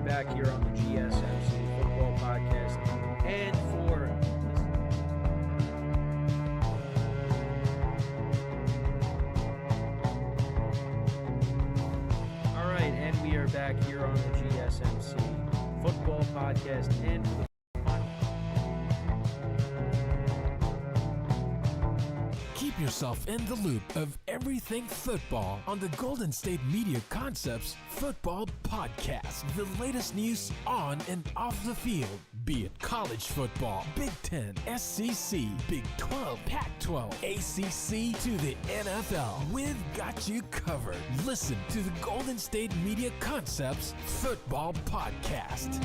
are back here on the GSMC Football Podcast. And we are back here on the GSMC Football Podcast. And keep yourself in the loop of everything football on the Golden State Media Concepts Football Podcast. The latest news on and off the field, be it college football, Big Ten, SEC, Big 12, Pac-12, ACC to the NFL. We've got you covered. Listen to the Golden State Media Concepts Football Podcast.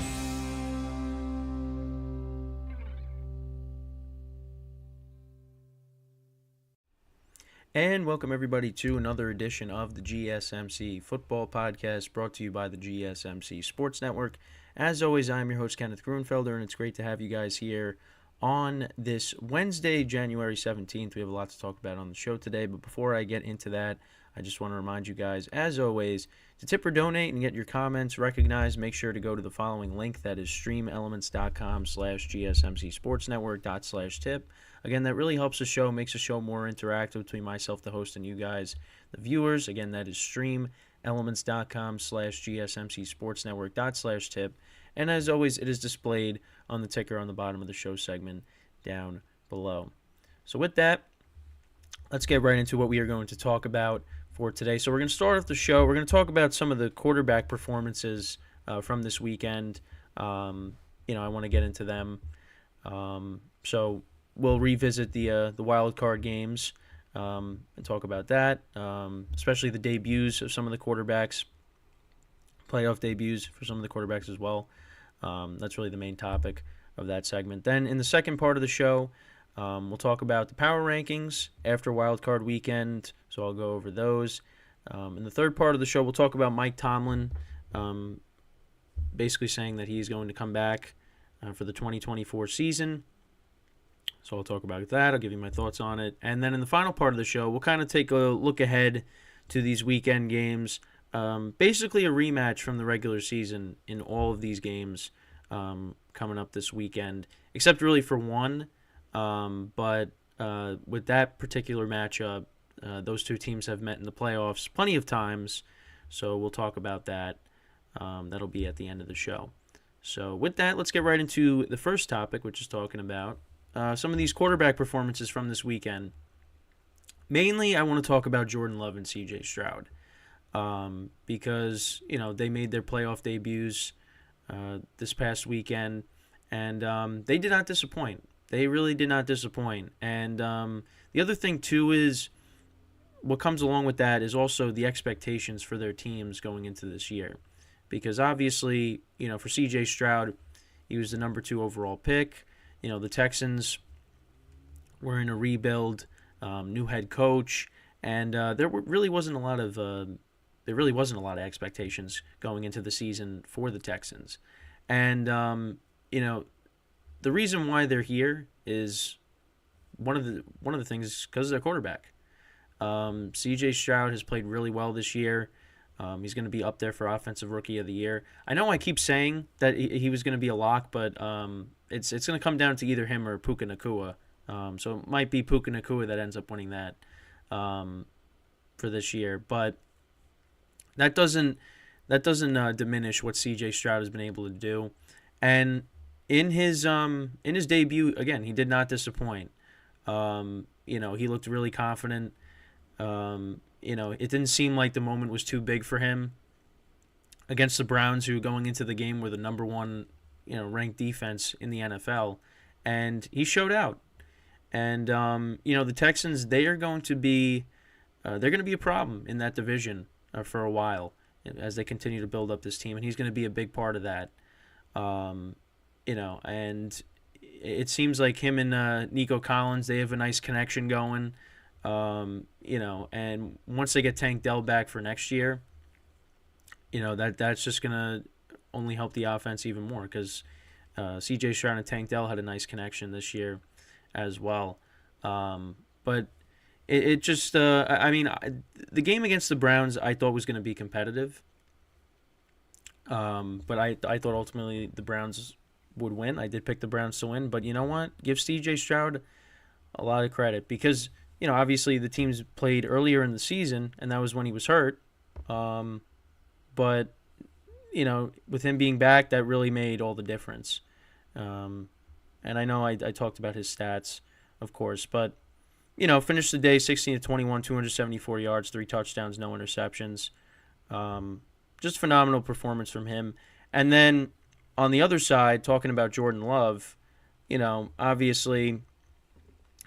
And welcome everybody to another edition of the GSMC Football Podcast, brought to you by the GSMC Sports Network. As always, I'm your host, Kenneth Grunfelder, and it's great to have you guys here on this Wednesday, January 17th. We have a lot to talk about on the show today, but before I get into that, I just want to remind you guys, as always, to tip or donate and get your comments recognized, make sure to go to the following link, that is streamelements.com/GSMCSportsNetwork./tip. Again, that really helps the show, makes the show more interactive between myself, the host, and you guys, the viewers. Again, that is streamelements.com/GSMCSportsNetwork./tip. And as always, it is displayed on the ticker on the bottom of the show segment down below. So with that, let's get right into what we are going to talk about for today. So we're going to start off the show. We're going to talk about some of the quarterback performances from this weekend. I want to get into them. So we'll revisit the wild card games and talk about that, especially the debuts of some of the quarterbacks, playoff debuts for some of the quarterbacks as well. That's really the main topic of that segment. Then in the second part of the show, we'll talk about the power rankings after wild card weekend, so I'll go over those. In the third part of the show, we'll talk about Mike Tomlin, basically saying that he's going to come back for the 2024 season. So I'll talk about that. I'll give you my thoughts on it. And then in the final part of the show, we'll kind of take a look ahead to these weekend games. Basically a rematch from the regular season in all of these games coming up this weekend, except really for one. But with that particular matchup, those two teams have met in the playoffs plenty of times. So we'll talk about that. That'll be at the end of the show. So with that, let's get right into the first topic, which is talking about some of these quarterback performances from this weekend. Mainly, I want to talk about Jordan Love and C.J. Stroud because, they made their playoff debuts this past weekend, and they did not disappoint. They really did not disappoint. And the other thing, too, is what comes along with that is also the expectations for their teams going into this year. Because obviously, for C.J. Stroud, he was the number 2 overall pick. The Texans were in a rebuild, new head coach, and there really wasn't a lot of expectations going into the season for the Texans. And the reason why they're here is one of the things because of their quarterback. C.J. Stroud has played really well this year. He's going to be up there for Offensive Rookie of the Year. I know I keep saying that he was going to be a lock, but it's going to come down to either him or Puka Nacua. So it might be Puka Nacua that ends up winning that for this year. But that doesn't diminish what C.J. Stroud has been able to do. And in his debut, again, he did not disappoint. He looked really confident. It didn't seem like the moment was too big for him against the Browns, who going into the game were the number 1, ranked defense in the NFL, and he showed out. And the Texans, they're going to be a problem in that division for a while as they continue to build up this team, and he's going to be a big part of that. And it seems like him and Nico Collins, they have a nice connection going. And once they get Tank Dell back for next year, that's just going to only help the offense even more because C.J. Stroud and Tank Dell had a nice connection this year as well. But it just, the game against the Browns I thought was going to be competitive. But I thought ultimately the Browns would win. I did pick the Browns to win, but you know what? Give C.J. Stroud a lot of credit because obviously the teams played earlier in the season, and that was when he was hurt. But with him being back, that really made all the difference. And I know I talked about his stats, of course, but finished the day 16 to 21, 274 yards, 3 touchdowns, no interceptions. Just phenomenal performance from him. And then on the other side, talking about Jordan Love, obviously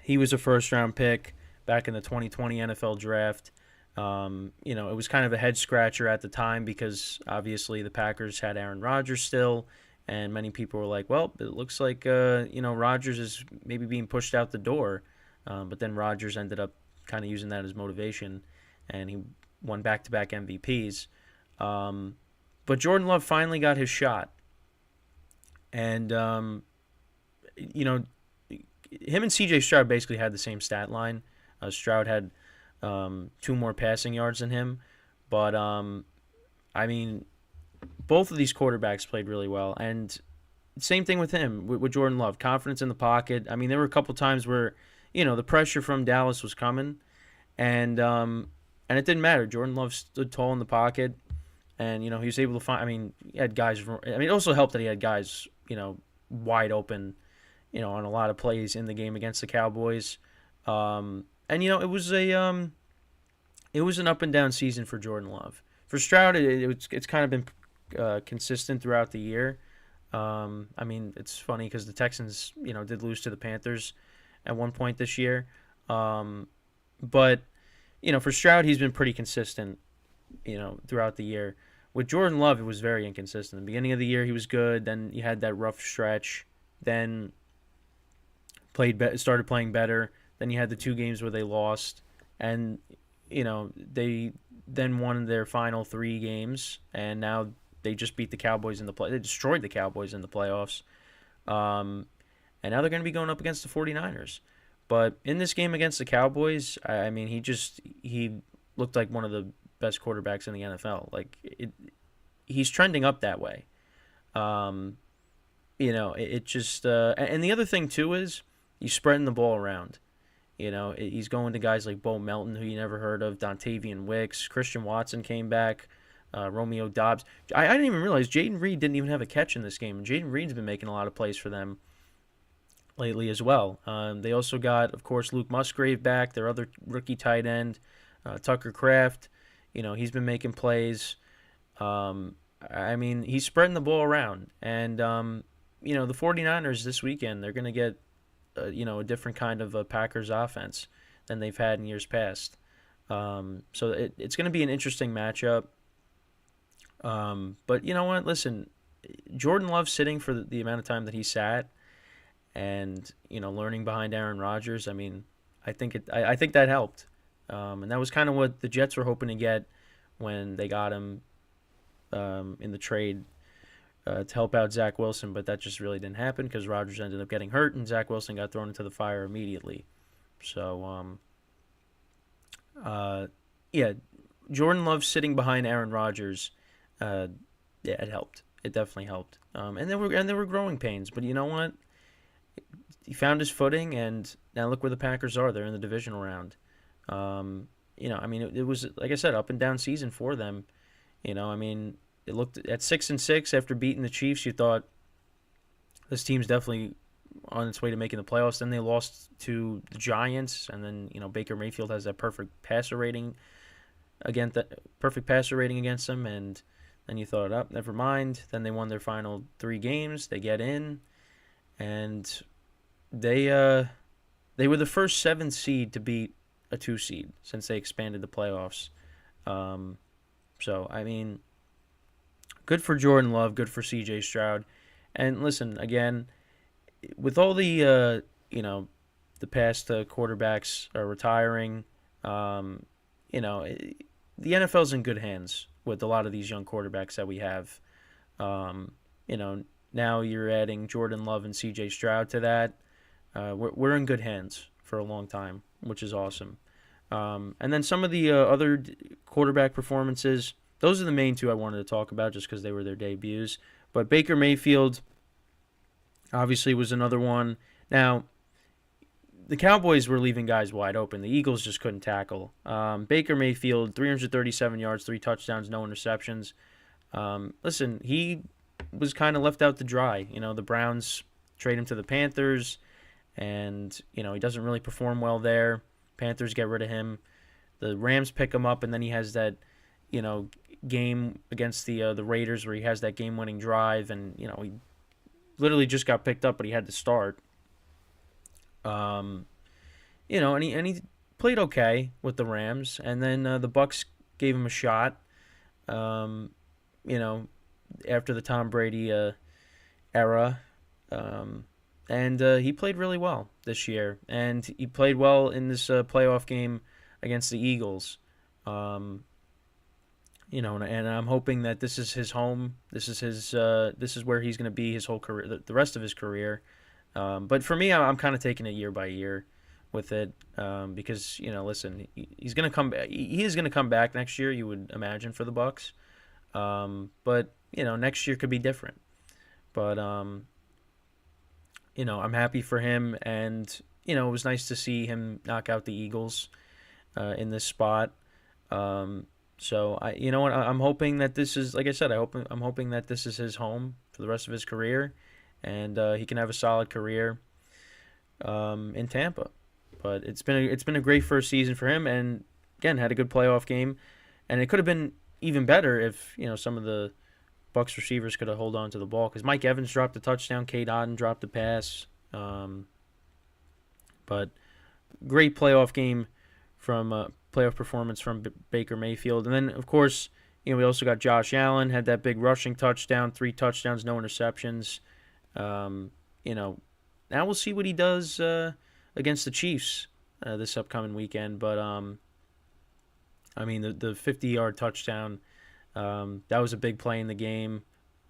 he was a first-round pick back in the 2020 NFL draft. It was kind of a head-scratcher at the time because obviously the Packers had Aaron Rodgers still, and many people were like, well, it looks like, Rodgers is maybe being pushed out the door. But then Rodgers ended up kind of using that as motivation, and he won back-to-back MVPs. But Jordan Love finally got his shot. And, him and C.J. Stroud basically had the same stat line. Stroud had 2 more passing yards than him. But, both of these quarterbacks played really well. And same thing with him, with Jordan Love. Confidence in the pocket. There were a couple times where, the pressure from Dallas was coming. And it didn't matter. Jordan Love stood tall in the pocket. And, he was able to find, he had guys, it also helped that he had guys, wide open, on a lot of plays in the game against the Cowboys. And, it was an up and down season for Jordan Love. For Stroud, it's kind of been consistent throughout the year. It's funny because the Texans, did lose to the Panthers at one point this year. But, for Stroud, he's been pretty consistent, throughout the year. With Jordan Love, it was very inconsistent. At the beginning of the year, he was good. Then you had that rough stretch. Then started playing better. Then you had the 2 games where they lost. And, they then won their final 3 games. And now they just beat the Cowboys in the play. They destroyed the Cowboys in the playoffs. And now they're going to be going up against the 49ers. But in this game against the Cowboys, he looked like one of the best quarterbacks in the NFL. He's trending up that way. And the other thing too is he's spreading the ball around. He's going to guys like Bo Melton, who you never heard of, Dontavian Wicks, Christian Watson came back, Romeo Doubs. I didn't even realize Jaden Reed didn't even have a catch in this game. Jaden Reed's been making a lot of plays for them lately as well. They also got, of course, Luke Musgrave back, their other rookie tight end, Tucker Kraft. He's been making plays. He's spreading the ball around. And, the 49ers this weekend, they're going to get, a different kind of a Packers offense than they've had in years past. So it's going to be an interesting matchup. But you know what? Listen, Jordan Love sitting for the amount of time that he sat and, learning behind Aaron Rodgers, I think that helped. And that was kind of what the Jets were hoping to get when they got him in the trade to help out Zach Wilson, but that just really didn't happen because Rodgers ended up getting hurt and Zach Wilson got thrown into the fire immediately. So, Jordan Love sitting behind Aaron Rodgers, it helped. It definitely helped. And there were growing pains, but you know what? He found his footing, and now look where the Packers are. They're in the divisional round. It was, like I said, up and down season for them. It looked at 6-6 after beating the Chiefs. You thought this team's definitely on its way to making the playoffs. Then they lost to the Giants, and then Baker Mayfield has that perfect passer rating against them, and then you thought, oh, never mind. Then they won their final 3 games. They get in, and they were the first 7th seed to beat a 2 seed since they expanded the playoffs. Good for Jordan Love, good for C.J. Stroud. And listen, again, with all the the past quarterbacks are retiring, the NFL's in good hands with a lot of these young quarterbacks that we have. Now you're adding Jordan Love and C.J. Stroud to that. We're in good hands for a long time, which is awesome. And then some of the other quarterback performances, those are the main two I wanted to talk about just because they were their debuts. But Baker Mayfield obviously was another one. Now, the Cowboys were leaving guys wide open. The Eagles just couldn't tackle. Baker Mayfield, 337 yards, 3 touchdowns, no interceptions. Listen, he was kind of left out to dry. The Browns trade him to the Panthers, and, he doesn't really perform well there. Panthers get rid of him. The Rams pick him up, and then he has that, game against the Raiders where he has that game-winning drive, and, he literally just got picked up, but he had to start. And he played okay with the Rams, and then the Bucs gave him a shot. After the Tom Brady era, and he played really well this year, and he played well in this playoff game against the Eagles. And I'm hoping that this is his home. This is where he's going to be his whole career, the rest of his career. But for me, I'm kind of taking it year by year with it, because listen, he's going to come. He is going to come back next year. You would imagine for the Bucs, but next year could be different. But I'm happy for him, and it was nice to see him knock out the Eagles in this spot. So I'm hoping that this is, like I said, I'm hoping that this is his home for the rest of his career, and he can have a solid career in Tampa. But it's been a great first season for him, and again had a good playoff game, and it could have been even better if some of the Bucs receivers could have held on to the ball, because Mike Evans dropped a touchdown, K. Dodden dropped a pass, but great playoff game from playoff performance from Baker Mayfield. And then of course we also got Josh Allen, had that big rushing touchdown, 3 touchdowns, no interceptions. Now we'll see what he does against the Chiefs this upcoming weekend. But the 50-yard touchdown, that was a big play in the game.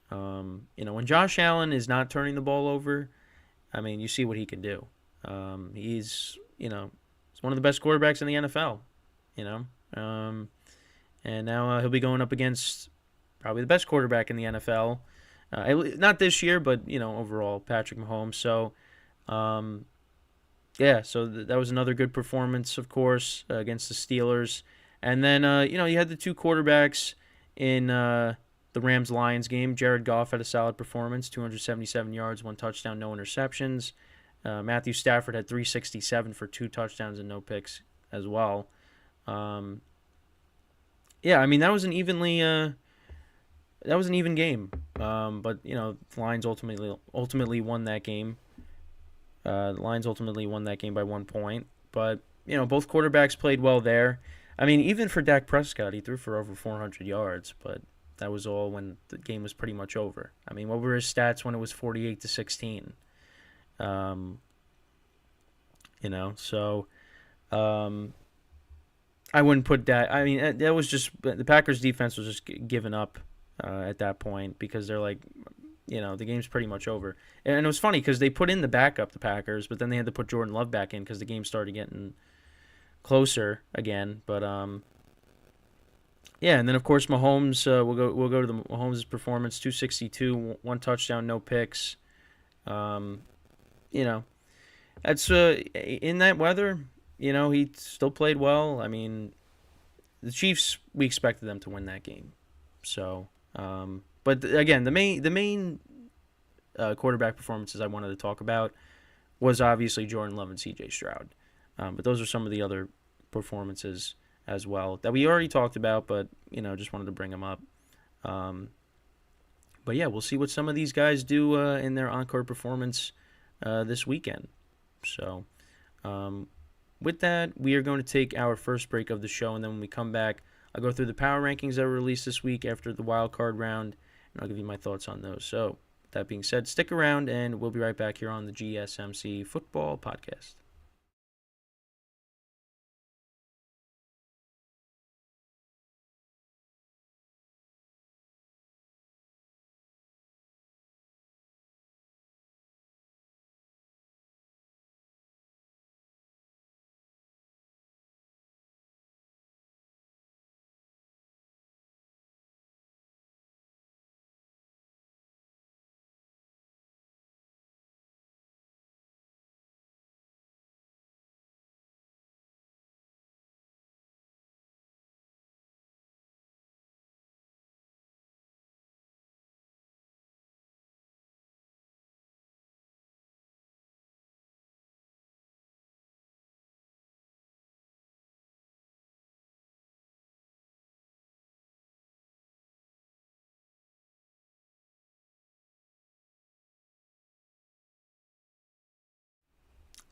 When Josh Allen is not turning the ball over, you see what he can do. He's one of the best quarterbacks in the NFL. And now he'll be going up against probably the best quarterback in the NFL. Not this year, but overall, Patrick Mahomes. So, that was another good performance, of course, against the Steelers. And then you had the two quarterbacks in the Rams-Lions game. Jared Goff had a solid performance, 277 yards, 1 touchdown, no interceptions. Matthew Stafford had 367 for 2 touchdowns and no picks as well. That was an even game. But the Lions ultimately won that game. The Lions ultimately won that game by 1 point. But both quarterbacks played well there. Even for Dak Prescott, he threw for over 400 yards, but that was all when the game was pretty much over. What were his stats when it was 48-16? I wouldn't put that. That was just the Packers' defense was just giving up at that point, because they're like, the game's pretty much over. And it was funny because they put in the backup, the Packers, but then they had to put Jordan Love back in because the game started getting closer again. But and then of course Mahomes. We'll go to the Mahomes' performance: 262, 1 touchdown, no picks. That's in that weather. He still played well. The Chiefs, we expected them to win that game. So, but again, the main quarterback performances I wanted to talk about was obviously Jordan Love and C.J. Stroud. But those are some of the other performances as well that we already talked about, but just wanted to bring them up. But yeah, we'll see what some of these guys do in their encore performance this weekend. So, with that, we are going to take our first break of the show, and then when we come back, I'll go through the power rankings that were released this week after the wild card round, and I'll give you my thoughts on those. So, with that being said, stick around, and we'll be right back here on the GSMC Football Podcast.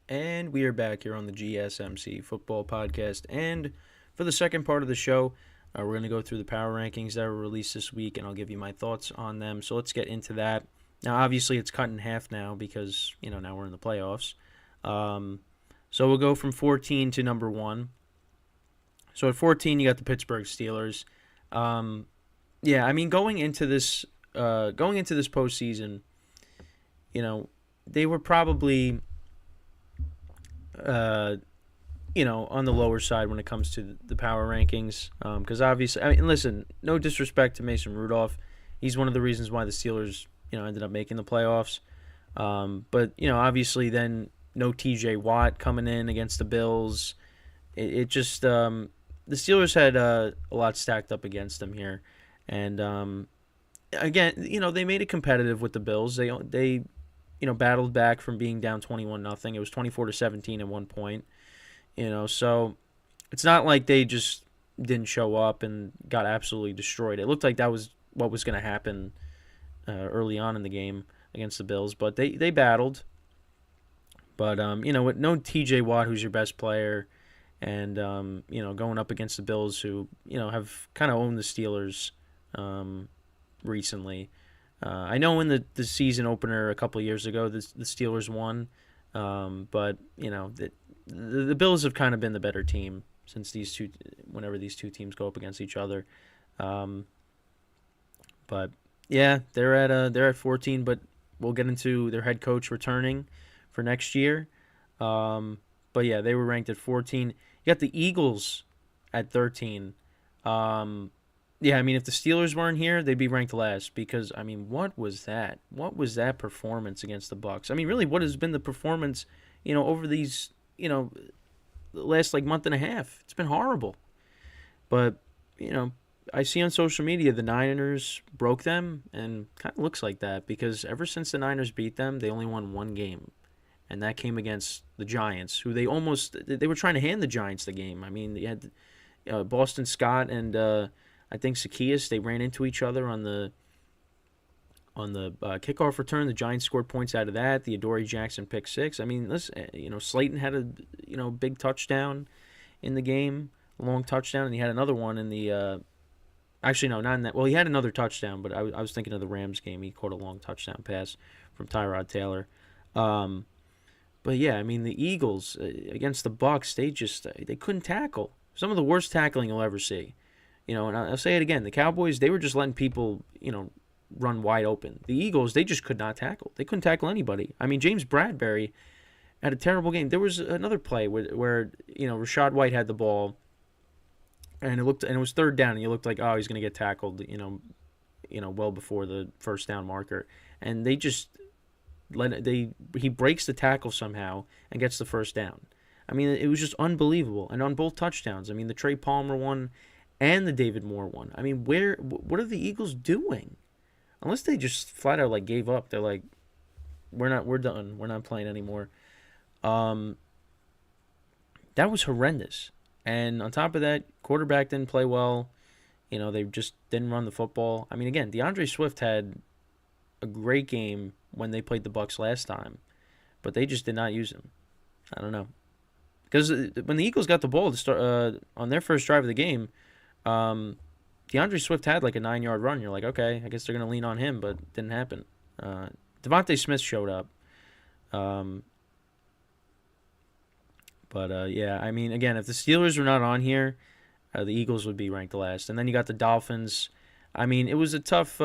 And we are back here on the GSMC Football Podcast. And for the second part of the show, we're going to go through the power rankings that were released this week, and I'll give you my thoughts on them. So let's get into that. Now, obviously, it's cut in half now because, now we're in the playoffs. So we'll go from 14 to number 1. So at 14, you got the Pittsburgh Steelers. Going into this postseason, they were probably on the lower side when it comes to the power rankings. Because obviously, listen, no disrespect to Mason Rudolph. He's one of the reasons why the Steelers, ended up making the playoffs. But obviously then no TJ Watt coming in against the Bills. It just, the Steelers had a lot stacked up against them here. And, again, they made it competitive with the Bills. They battled back from being down 21-0. It was 24-17 at one point. So it's not like they just didn't show up and got absolutely destroyed. It looked like that was what was going to happen early on in the game against the Bills, but they battled. But with no TJ Watt, who's your best player, and going up against the Bills, who have kind of owned the Steelers recently. I know in the season opener a couple of years ago, the Steelers won, but the Bills have kind of been the better team since whenever these two teams go up against each other. But yeah, they're at 14, but we'll get into their head coach returning for next year. But yeah, they were ranked at 14. You got the Eagles at 13. If the Steelers weren't here, they'd be ranked last because, what was that? What was that performance against the Bucs? Really, what has been the performance, over these, the last, month and a half? It's been horrible. But, I see on social media the Niners broke them, and kind of looks like that because ever since the Niners beat them, they only won one game. And that came against the Giants, who they were trying to hand the Giants the game. They had Boston Scott and I think Zacchaeus, they ran into each other on the kickoff return. The Giants scored points out of that. The Adoree Jackson pick six. Slayton had a big touchdown in the game, a long touchdown, and he had another one in the actually, no, not in that. Well, he had another touchdown, but I was thinking of the Rams game. He caught a long touchdown pass from Tyrod Taylor. But yeah, the Eagles against the Bucs, they couldn't tackle. Some of the worst tackling you'll ever see. And I'll say it again. The Cowboys, they were just letting people, run wide open. The Eagles, they just could not tackle. They couldn't tackle anybody. James Bradbury had a terrible game. There was another play where Rachaad White had the ball, and it was third down, and you looked like, oh, he's going to get tackled, well before the first down marker. And they just he breaks the tackle somehow and gets the first down. It was just unbelievable. And on both touchdowns, the Trey Palmer one and the David Moore one. What are the Eagles doing? Unless they just flat out gave up. They're like, we're done. We're not playing anymore. That was horrendous. And on top of that, quarterback didn't play well. They just didn't run the football. Again, DeAndre Swift had a great game when they played the Bucs last time, but they just did not use him. I don't know. Because when the Eagles got the ball to start on their first drive of the game, DeAndre Swift had a 9-yard run. You're like, okay, I guess they're going to lean on him, but it didn't happen. Devontae Smith showed up. Again, if the Steelers were not on here, the Eagles would be ranked last. And then you got the Dolphins. It was a tough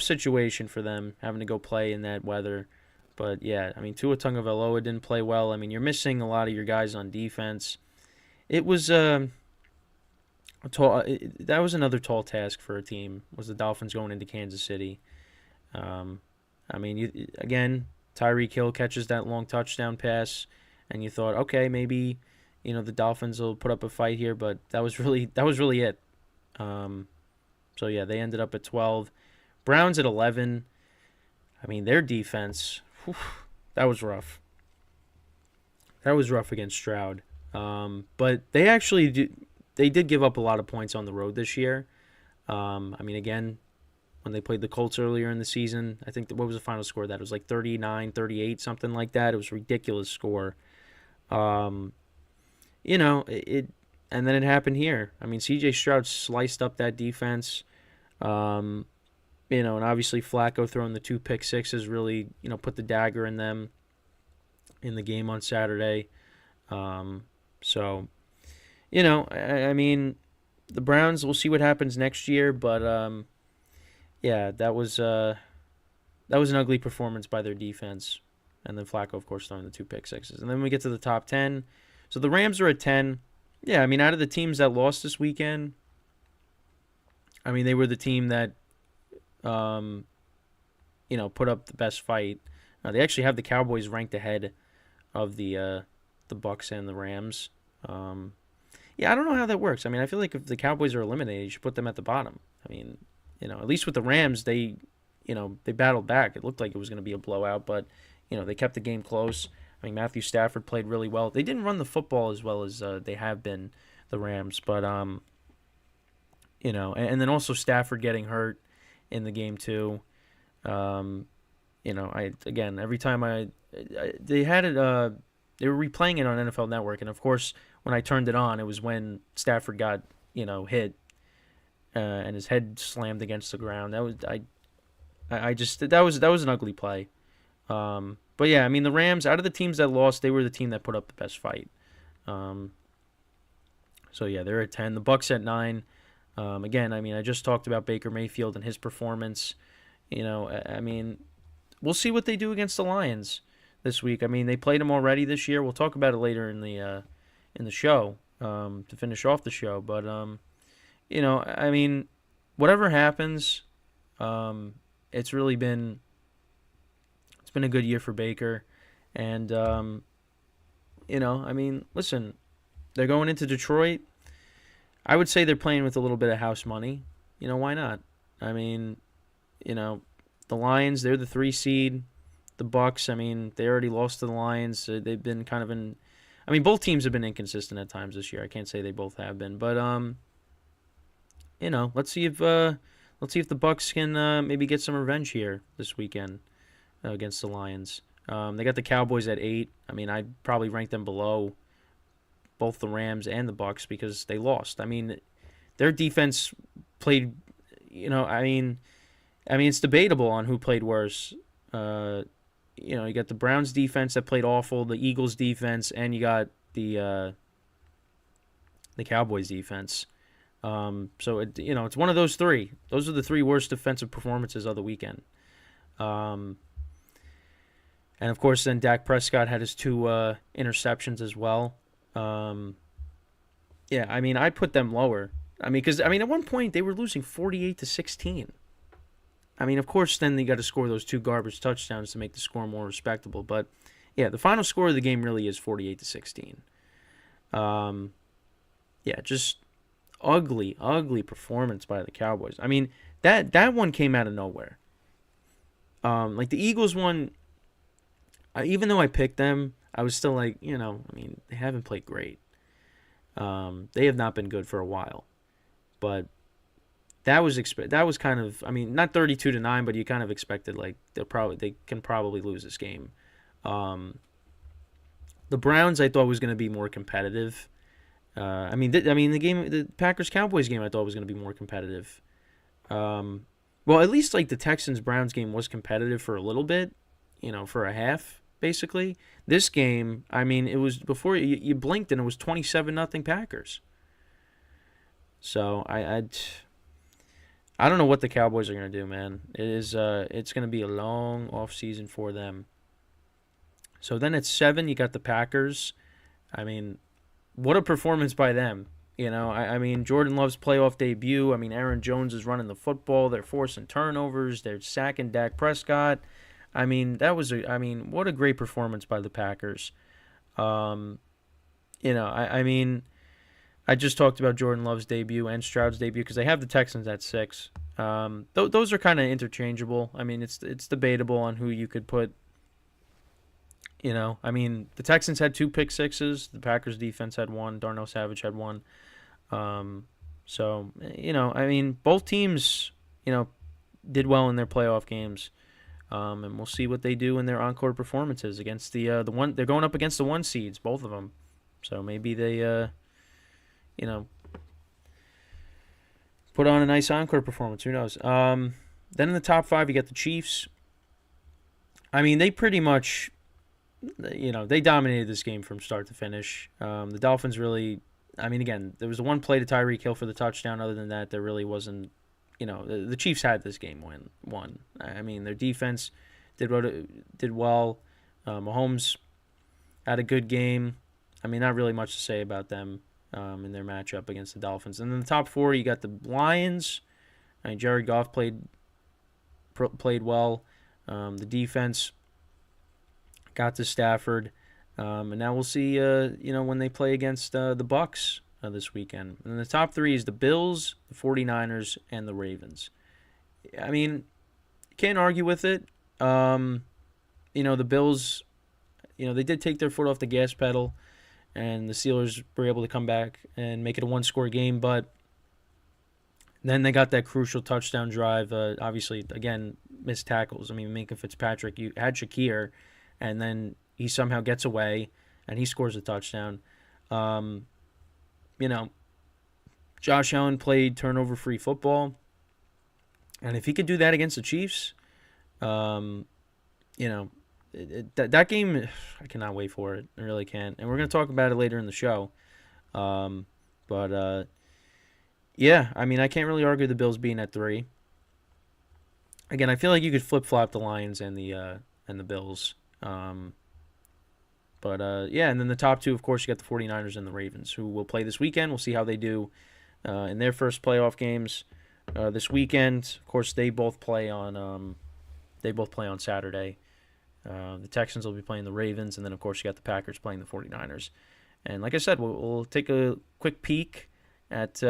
situation for them having to go play in that weather. But yeah, Tua Tagovailoa didn't play well. You're missing a lot of your guys on defense. It was that was another tall task for a team, was the Dolphins going into Kansas City. Again, Tyreek Hill catches that long touchdown pass, and you thought, okay, maybe the Dolphins will put up a fight here, but that was really it. So yeah, they ended up at 12. Browns at 11. Their defense, that was rough. That was rough against Stroud. But they did give up a lot of points on the road this year. Again, when they played the Colts earlier in the season. I think, what was the final score of that? It was like 39-38, something like that. It was a ridiculous score. And then it happened here. I mean, C.J. Stroud sliced up that defense. And obviously Flacco throwing the 2 pick sixes really, put the dagger in them in the game on Saturday. I mean, the Browns, we'll see what happens next year, but that was an ugly performance by their defense. And then Flacco, of course, throwing the 2 pick sixes. And then we get to the top 10. So the Rams are at 10. Yeah, I mean, out of the teams that lost this weekend, I mean, they were the team that, put up the best fight. They actually have the Cowboys ranked ahead of the Bucs and the Rams. I don't know how that works. I mean, I feel like if the Cowboys are eliminated, you should put them at the bottom. I mean, at least with the Rams, they battled back. It looked like it was going to be a blowout, but, they kept the game close. I mean, Matthew Stafford played really well. They didn't run the football as well as they have been, the Rams, but, and then also Stafford getting hurt in the game too. Every time they had it, they were replaying it on NFL Network, and of course, when I turned it on, it was when Stafford got, hit, and his head slammed against the ground. That was an ugly play. But yeah, I mean, the Rams, out of the teams that lost, they were the team that put up the best fight. They're at 10. The Bucs at 9. Again, I mean, I just talked about Baker Mayfield and his performance. I mean, we'll see what they do against the Lions this week. I mean, they played them already this year. We'll talk about it later in the show to finish off the show. But I mean, whatever happens, it's been a good year for Baker, and I mean, listen, they're going into Detroit. I would say they're playing with a little bit of house money. Why not? I mean, the Lions, they're the 3 seed. The Bucs, I mean, they already lost to the Lions. They've been kind of I mean, both teams have been inconsistent at times this year. I can't say they both have been, but let's see if the Bucs can maybe get some revenge here this weekend against the Lions. They got the Cowboys at 8. I mean, I'd probably rank them below both the Rams and the Bucs because they lost. I mean, their defense played. I mean, it's debatable on who played worse. You got the Browns defense that played awful, the Eagles defense, and you got the Cowboys defense. So it's one of those 3. Those are the 3 worst defensive performances of the weekend. And of course, then Dak Prescott had his 2 interceptions as well. I mean, I put them lower. I mean, because at one point they were losing 48-16. I mean, of course, then they got to score those 2 garbage touchdowns to make the score more respectable. But yeah, the final score of the game really is 48-16. Just ugly performance by the Cowboys. I mean, that one came out of nowhere. Like the Eagles one, even though I picked them, I was still like, I mean, they haven't played great. They have not been good for a while. But that was kind of, I mean, not 32-9, but you kind of expected like they can probably lose this game. The Browns I thought was going to be more competitive. The Packers-Cowboys game I thought was going to be more competitive. Well, at least like the Texans-Browns game was competitive for a little bit, for a half, basically. This game, I mean, it was before you blinked and it was 27-0 Packers. So I don't know what the Cowboys are going to do, man. It's going to be a long off season for them. So then at 7, you got the Packers. I mean, what a performance by them. I mean, Jordan Love's playoff debut. I mean, Aaron Jones is running the football. They're forcing turnovers. They're sacking Dak Prescott. I mean, what a great performance by the Packers. I mean, I just talked about Jordan Love's debut and Stroud's debut because they have the Texans at 6. Those are kind of interchangeable. I mean, it's debatable on who you could put. I mean, the Texans had 2 pick sixes. The Packers defense had 1. Darnell Savage had 1. I mean, both teams, did well in their playoff games. And we'll see what they do in their encore performances against the one. They're going up against the 1 seeds, both of them. So maybe they, put on a nice encore performance. Who knows? Then in the top 5, you got the Chiefs. I mean, they pretty much, they dominated this game from start to finish. The Dolphins really, I mean, again, there was the one play to Tyreek Hill for the touchdown. Other than that, there really wasn't. The Chiefs had this game won. I mean, their defense did well. Mahomes had a good game. I mean, not really much to say about them in their matchup against the Dolphins. And then the top 4, you got the Lions. I mean, Jared Goff played well. The defense got to Stafford. And now we'll see, when they play against the Bucs this weekend. And the top 3 is the Bills, the 49ers, and the Ravens. I mean, can't argue with it. The Bills, they did take their foot off the gas pedal, and the Steelers were able to come back and make it a 1-score game, but then they got that crucial touchdown drive. Obviously, again, missed tackles. I mean, Minka Fitzpatrick, you had Shakir, and then he somehow gets away, and he scores a touchdown. Josh Allen played turnover-free football, and if he could do that against the Chiefs, that game, I cannot wait for it. I really can't. And we're going to talk about it later in the show. Yeah, I mean, I can't really argue the Bills being at 3. Again, I feel like you could flip-flop the Lions and the Bills. And then the top 2, of course, you got the 49ers and the Ravens, who will play this weekend. We'll see how they do in their first playoff games this weekend. Of course, they both play on Saturday. The Texans will be playing the Ravens, and then, of course, you got the Packers playing the 49ers. And like I said, we'll take a quick peek at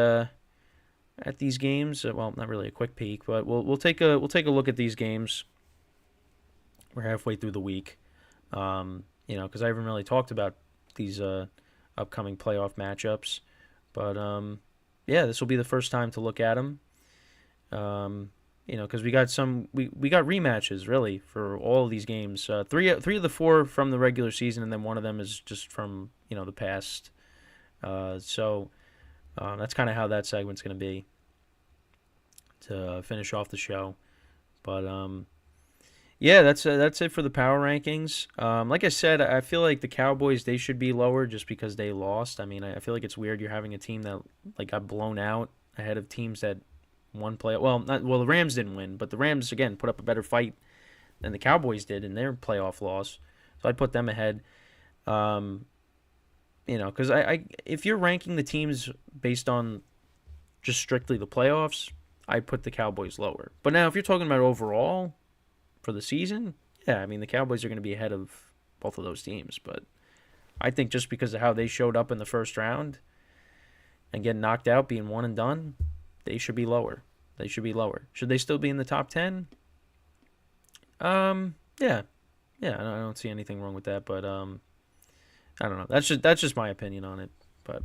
these games. Well, not really a quick peek, but we'll take a look at these games. We're halfway through the week, because I haven't really talked about these upcoming playoff matchups. But this will be the first time to look at them. Because we got rematches really for all of these games. Three of the 4 from the regular season, and then one of them is just from the past. So that's kind of how that segment's going to be to finish off the show. But that's it for the power rankings. Like I said, I feel like the Cowboys, they should be lower just because they lost. I mean, I feel like it's weird you're having a team that got blown out ahead of teams that won play. The Rams didn't win, but the Rams again put up a better fight than the Cowboys did in their playoff loss. So I'd put them ahead. Because if you're ranking the teams based on just strictly the playoffs, I'd put the Cowboys lower. But now if you're talking about overall for the season, yeah, I mean the Cowboys are going to be ahead of both of those teams. But I think just because of how they showed up in the first round and getting knocked out, being one and done, they should be lower. Should they still be in the top 10? Yeah, I don't see anything wrong with that, but I don't know. That's just my opinion on it. But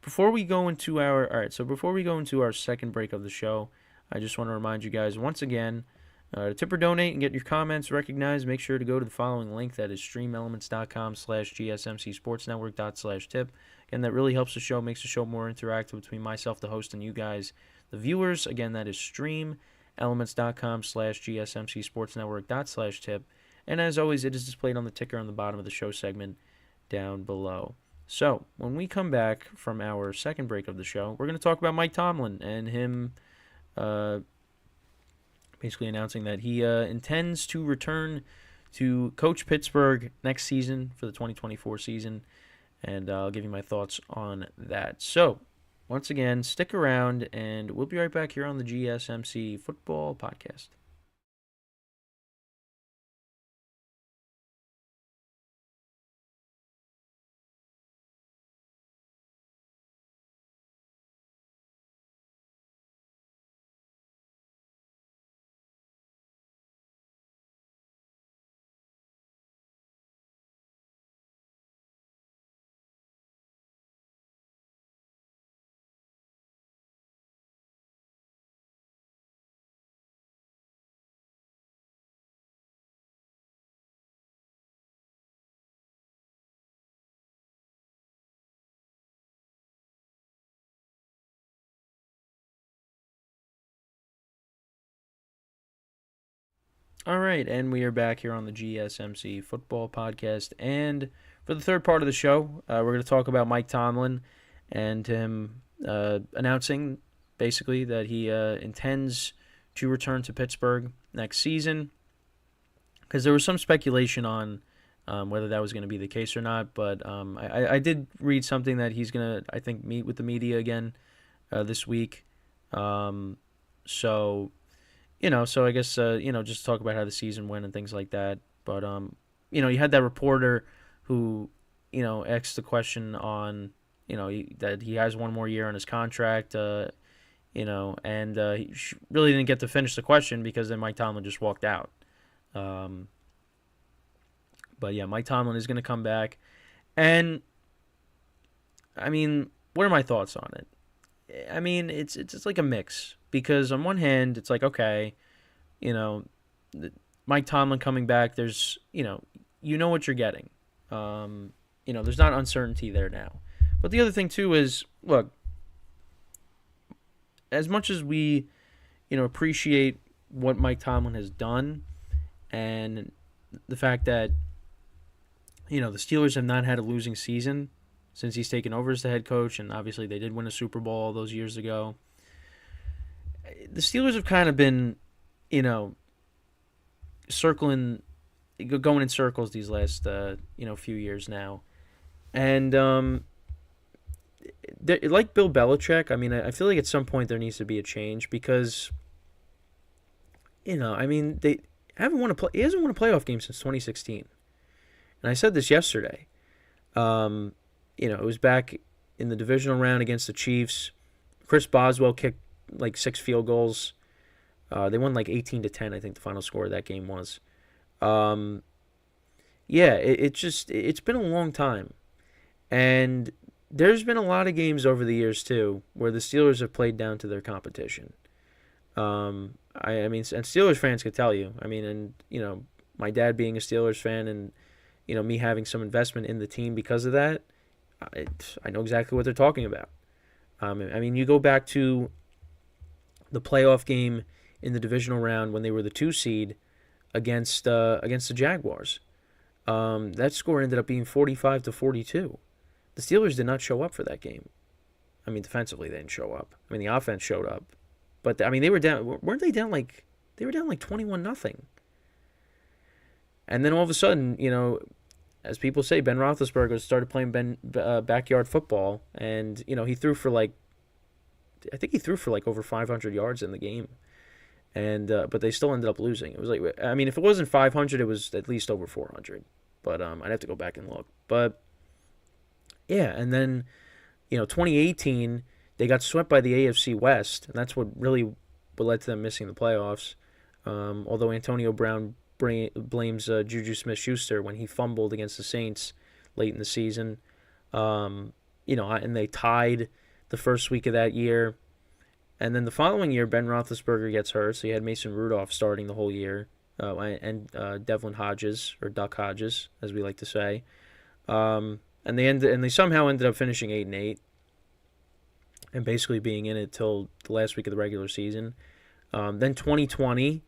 before we go into our second break of the show, I just want to remind you guys once again to tip or donate and get your comments recognized. Make sure to go to the following link, that is streamelements.com/GSMCSportsNetwork./tip. Again, that really helps the show, makes the show more interactive between myself, the host, and you guys, the viewers. Again, that is streamelements.com/GSMCSportsNetwork./tip. And as always, it is displayed on the ticker on the bottom of the show segment down below. So, when we come back from our second break of the show, we're going to talk about Mike Tomlin and him basically announcing that he intends to return to coach Pittsburgh next season for the 2024 season. And I'll give you my thoughts on that. So, once again, stick around, and we'll be right back here on the GSMC Football Podcast. All right, and we are back here on the GSMC Football Podcast. And for the third part of the show, we're going to talk about Mike Tomlin and him announcing basically that he intends to return to Pittsburgh next season. Because there was some speculation on whether that was going to be the case or not. But I did read something that he's going to, I think, meet with the media again this week. So I guess, just talk about how the season went and things like that. But, you had that reporter who, asked the question on, that he has one more year on his contract, and he really didn't get to finish the question because then Mike Tomlin just walked out. But yeah, Mike Tomlin is going to come back. And, I mean, what are my thoughts on it? I mean, it's like a mix. Because on one hand, it's like, okay, Mike Tomlin coming back, there's, what you're getting. There's not uncertainty there now. But the other thing, too, is, look, as much as we, appreciate what Mike Tomlin has done and the fact that, the Steelers have not had a losing season since he's taken over as the head coach, and obviously they did win a Super Bowl all those years ago. The Steelers have kind of been, going in circles these last, few years now. And, like Bill Belichick, I mean, I feel like at some point there needs to be a change because, they he hasn't won a playoff game since 2016. And I said this yesterday. It was back in the divisional round against the Chiefs. Chris Boswell kicked like 6 field goals. They won like 18-10, I think the final score of that game was. It's been a long time. And there's been a lot of games over the years, too, where the Steelers have played down to their competition. And Steelers fans could tell you. I mean, and, my dad being a Steelers fan and, me having some investment in the team because of that, I know exactly what they're talking about. You go back to the playoff game in the divisional round when they were the 2 seed against the Jaguars. That score ended up being 45-42. The Steelers did not show up for that game. I mean, defensively they didn't show up. I mean, the offense showed up, but they were down. Weren't they down like 21-0? And then all of a sudden, as people say, Ben Roethlisberger started playing backyard football, and he threw for like over 500 yards in the game, and but they still ended up losing. It was like, I mean, if it wasn't 500, it was at least over 400. But I'd have to go back and look. But yeah, and then 2018 they got swept by the AFC West, and that's what led to them missing the playoffs. Although Antonio Brown blames Juju Smith-Schuster when he fumbled against the Saints late in the season. And they tied the first week of that year. And then the following year, Ben Roethlisberger gets hurt, so you had Mason Rudolph starting the whole year, and Devlin Hodges, or Duck Hodges, as we like to say. And they somehow ended up finishing 8-8, and basically being in it till the last week of the regular season. Then 2020.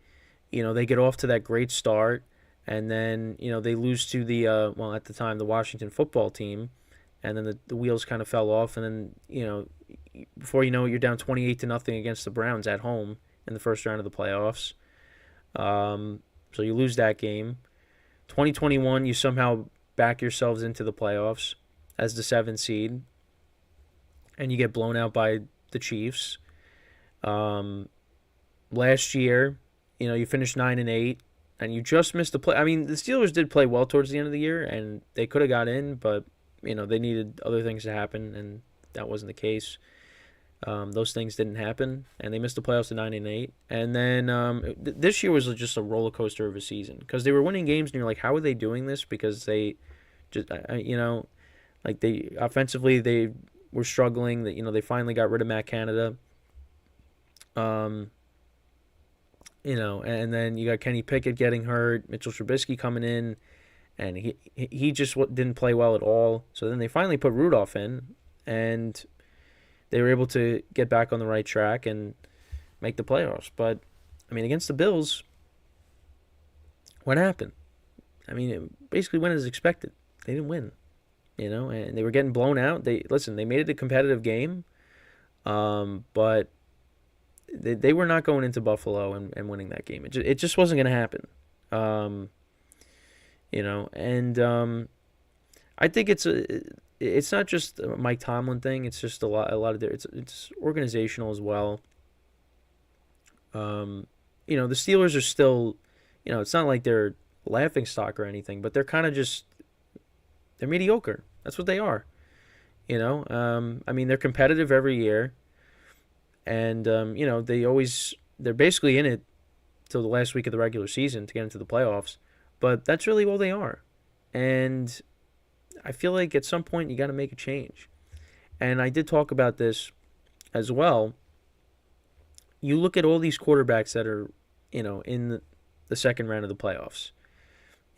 They get off to that great start, and then, they lose to at the time, the Washington football team, and then the wheels kind of fell off, and then, before you know it, you're down 28-0 against the Browns at home in the first round of the playoffs. So you lose that game. 2021, you somehow back yourselves into the playoffs as the 7th seed, and you get blown out by the Chiefs. Last year, you finished 9-8, and you just missed the play. I mean, the Steelers did play well towards the end of the year, and they could have got in, but they needed other things to happen, and that wasn't the case. Those things didn't happen, and they missed the playoffs at 9-8. And then this year was just a roller coaster of a season because they were winning games, and you're like, how are they doing this? Because they just, offensively they were struggling. That they finally got rid of Matt Canada. And then you got Kenny Pickett getting hurt, Mitchell Trubisky coming in, and he just didn't play well at all. So then they finally put Rudolph in, and they were able to get back on the right track and make the playoffs. But, I mean, against the Bills, What happened? I mean, it basically went as expected. They didn't win, and they were getting blown out. They made it a competitive game, but they were not going into Buffalo and winning that game. It just wasn't going to happen. And I think it's not just a Mike Tomlin thing. It's just a lot of it's organizational as well. The Steelers are still, it's not like they're laughing stock or anything, but they're kind of they're mediocre. That's what they are. I mean, they're competitive every year, and they're basically in it till the last week of the regular season to get into the playoffs, but that's really all they are. And I feel like at some point you got to make a change. And I did talk about this as well. You look at all these quarterbacks that are, in the second round of the playoffs.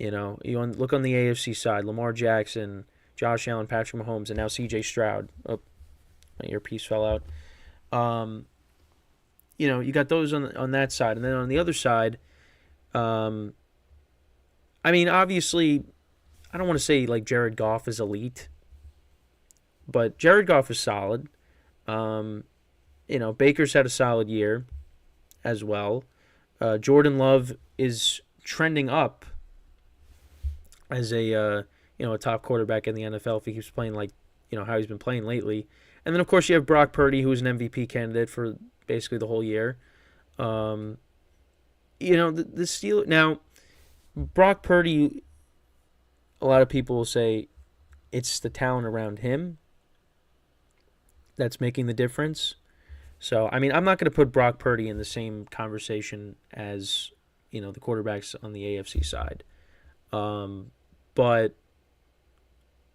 Look on the AFC side, Lamar Jackson, Josh Allen, Patrick Mahomes, and now C.J. Stroud. Oh, my earpiece fell out. You got those on that side. And then on the other side, I mean, obviously, I don't want to say like Jared Goff is elite, but Jared Goff is solid. Baker's had a solid year as well. Jordan Love is trending up as a top quarterback in the NFL if he keeps playing like how he's been playing lately. And then of course you have Brock Purdy, who's an MVP candidate for basically the whole year. The Steelers now. Brock Purdy, a lot of people will say it's the talent around him that's making the difference. So, I mean, I'm not going to put Brock Purdy in the same conversation as, the quarterbacks on the AFC side. But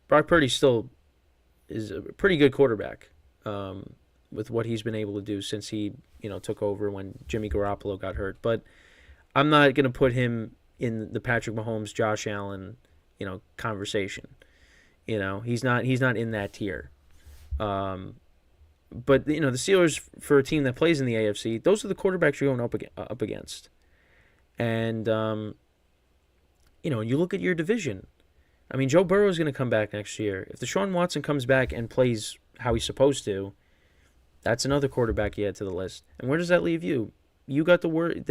Brock Purdy still is a pretty good quarterback with what he's been able to do since he, took over when Jimmy Garoppolo got hurt. But I'm not going to put him in the Patrick Mahomes, Josh Allen, conversation. He's not in that tier. But the Steelers, for a team that plays in the AFC, those are the quarterbacks you're going up against. And you look at your division. I mean, Joe Burrow is going to come back next year. If Deshaun Watson comes back and plays how he's supposed to, that's another quarterback you add to the list. And where does that leave you? You got the word.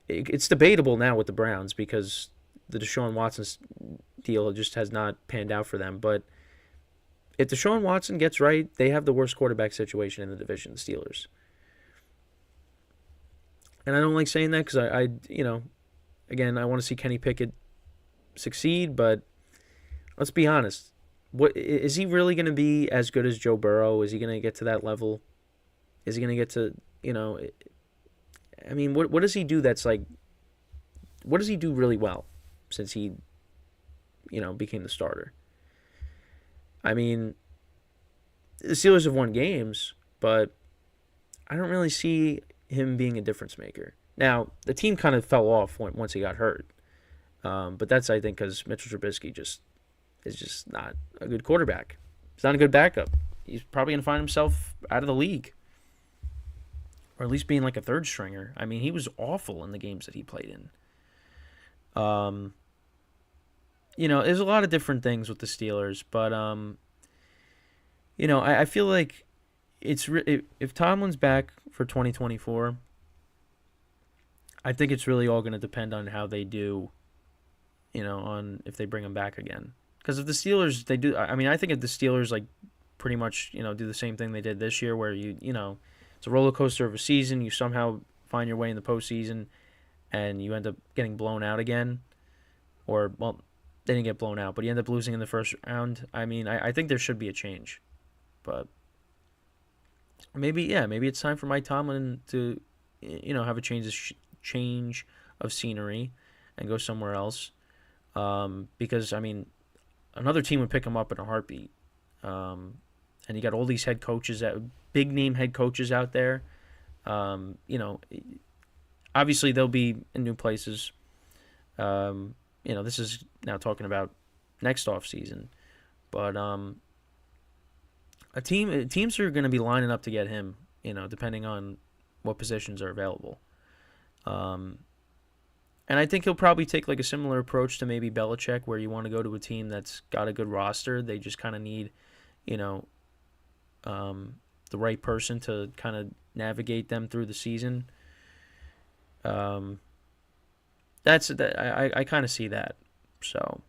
It's debatable now with the Browns because the Deshaun Watson deal just has not panned out for them. But if Deshaun Watson gets right, they have the worst quarterback situation in the division, the Steelers. And I don't like saying that because again, I want to see Kenny Pickett succeed, but let's be honest. What is he really going to be as good as Joe Burrow? Is he going to get to that level? Is he going to get to, I mean, what does he do that's like, what does he do really well since he, became the starter? I mean, the Steelers have won games, but I don't really see him being a difference maker. Now, the team kind of fell off once he got hurt. But that's, I think, because Mitchell Trubisky is just not a good quarterback. He's not a good backup. He's probably going to find himself out of the league. Or at least being like a third stringer. I mean, he was awful in the games that he played in. There's a lot of different things with the Steelers, but I feel like if Tomlin's back for 2024, I think it's really all going to depend on how they do, on if they bring him back again. Because if the Steelers, I think if the Steelers pretty much, do the same thing they did this year, where it's a roller coaster of a season, you somehow find your way in the postseason, and you end up getting blown out again, or they didn't get blown out, but you end up losing in the first round. I mean, I think there should be a change, but maybe it's time for Mike Tomlin to, have a change of scenery and go somewhere else. Because I mean, another team would pick him up in a heartbeat. And you got all these big name head coaches out there. Obviously they'll be in new places. This is now talking about next off season, but teams are going to be lining up to get him. Depending on what positions are available. And I think he'll probably take like a similar approach to maybe Belichick, where you want to go to a team that's got a good roster. They just kind of need, you know, the right person to kind of navigate them through the season. That's that. I kind of see that. So,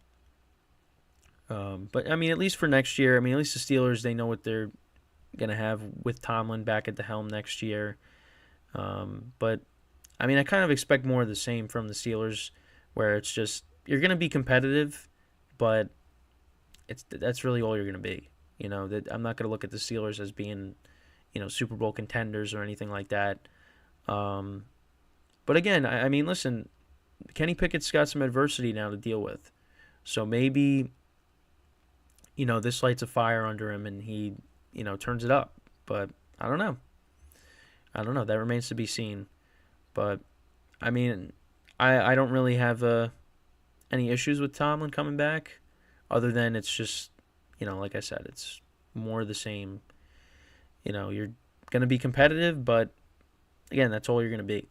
but I mean, at least for next year, I mean, at least the Steelers, they know what they're gonna have with Tomlin back at the helm next year. But I mean, I kind of expect more of the same from the Steelers, where it's just you're gonna be competitive, but that's really all you're gonna be. You know, that I'm not gonna look at the Steelers as being, you know, Super Bowl contenders or anything like that. But again, I mean, listen, Kenny Pickett's got some adversity now to deal with, so maybe, you know, this lights a fire under him and he, you know, turns it up. But I don't know. That remains to be seen. But I mean, I don't really have any issues with Tomlin coming back, other than it's just, you know, like I said, it's more of the same. You know, you're gonna be competitive, but again, that's all you're gonna be.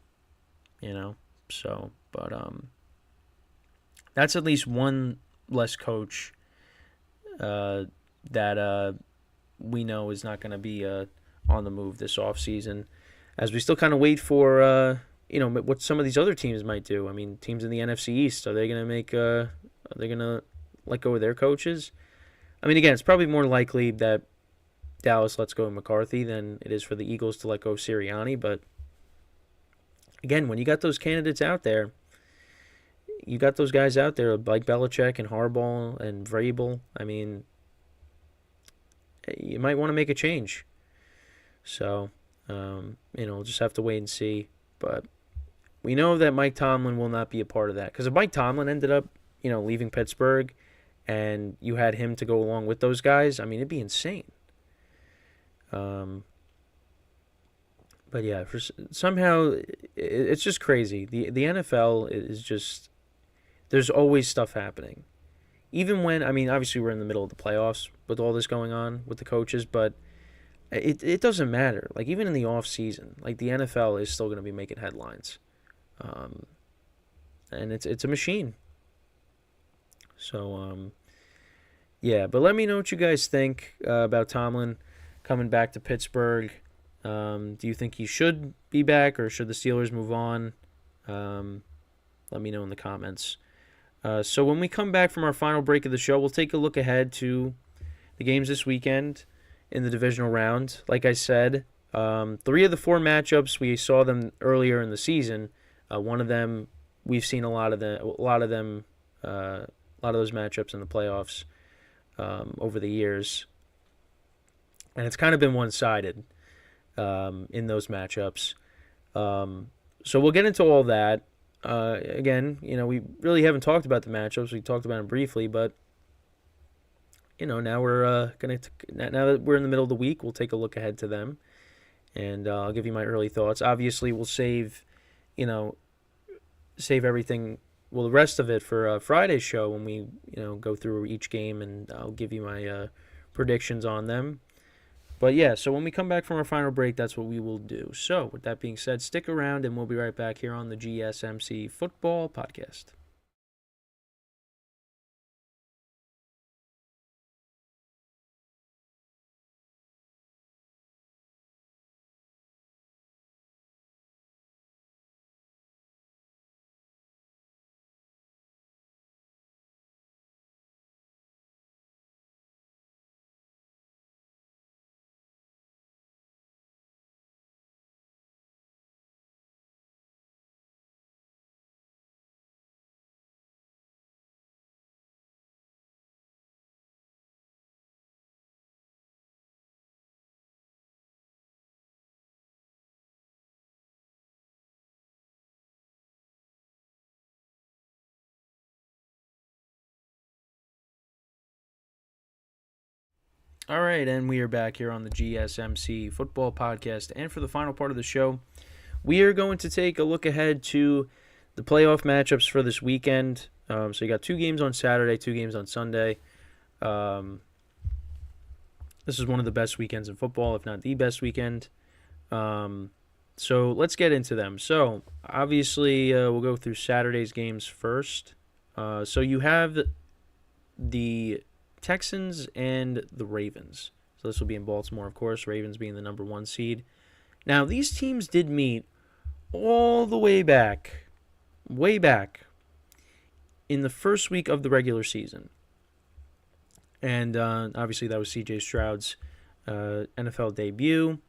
You know, so but that's at least one less coach that we know is not going to be on the move this offseason, as we still kind of wait for you know, what some of these other teams might do. I mean, teams in the NFC East, are they going to let go of their coaches? I mean, again, it's probably more likely that Dallas lets go of McCarthy than it is for the Eagles to let go of Sirianni, but again, when you got those candidates out there, you got those guys out there like Belichick and Harbaugh and Vrabel. I mean, you might want to make a change. So, you know, we'll just have to wait and see. But we know that Mike Tomlin will not be a part of that. Because if Mike Tomlin ended up, you know, leaving Pittsburgh and you had him to go along with those guys, I mean, it'd be insane. But yeah, somehow it's just crazy. The NFL is just, there's always stuff happening. Even when, I mean, obviously we're in the middle of the playoffs with all this going on with the coaches, but it doesn't matter. Like, even in the off season, like, the NFL is still going to be making headlines, and it's a machine. So yeah, but let me know what you guys think about Tomlin coming back to Pittsburgh. Do you think he should be back, or should the Steelers move on? Let me know in the comments. So when we come back from our final break of the show, we'll take a look ahead to the games this weekend in the divisional round. Like I said, 3 of the 4 matchups, we saw them earlier in the season. One of them, we've seen a lot of those matchups in the playoffs over the years, and it's kind of been one-sided in those matchups. So we'll get into all that. Again, you know, we really haven't talked about the matchups. We talked about them briefly, but you know, now we're now that we're in the middle of the week, we'll take a look ahead to them, and I'll give you my early thoughts. Obviously, we'll save everything, well, the rest of it for Friday's show when we, you know, go through each game, and I'll give you my predictions on them. But yeah, so when we come back from our final break, that's what we will do. So with that being said, stick around, and we'll be right back here on the GSMC Football Podcast. All right, and we are back here on the GSMC Football Podcast. And for the final part of the show, we are going to take a look ahead to the playoff matchups for this weekend. So you got 2 games on Saturday, 2 games on Sunday. This is one of the best weekends in football, if not the best weekend. So let's get into them. So obviously, we'll go through Saturday's games first. So you have the Texans and the Ravens. So this will be in Baltimore, of course, Ravens being the number 1 seed. Now, these teams did meet all the way back in the first week of the regular season. And obviously that was C.J. Stroud's NFL debut.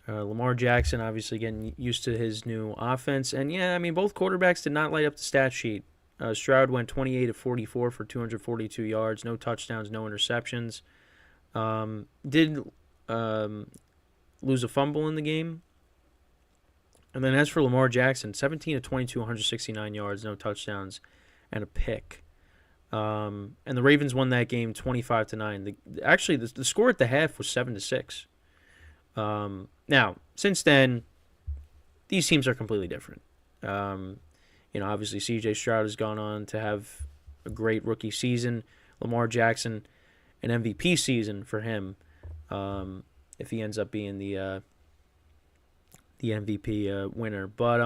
Lamar Jackson obviously getting used to his new offense. And yeah, I mean, both quarterbacks did not light up the stat sheet. Stroud went 28 of 44 for 242 yards, no touchdowns, no interceptions. Did lose a fumble in the game. And then as for Lamar Jackson, 17 of 22, 169 yards, no touchdowns, and a pick. And the Ravens won that game 25-9. Actually, the score at the half was 7-6. Now, since then, these teams are completely different. Obviously, C.J. Stroud has gone on to have a great rookie season. Lamar Jackson, an MVP season for him, if he ends up being the MVP winner. But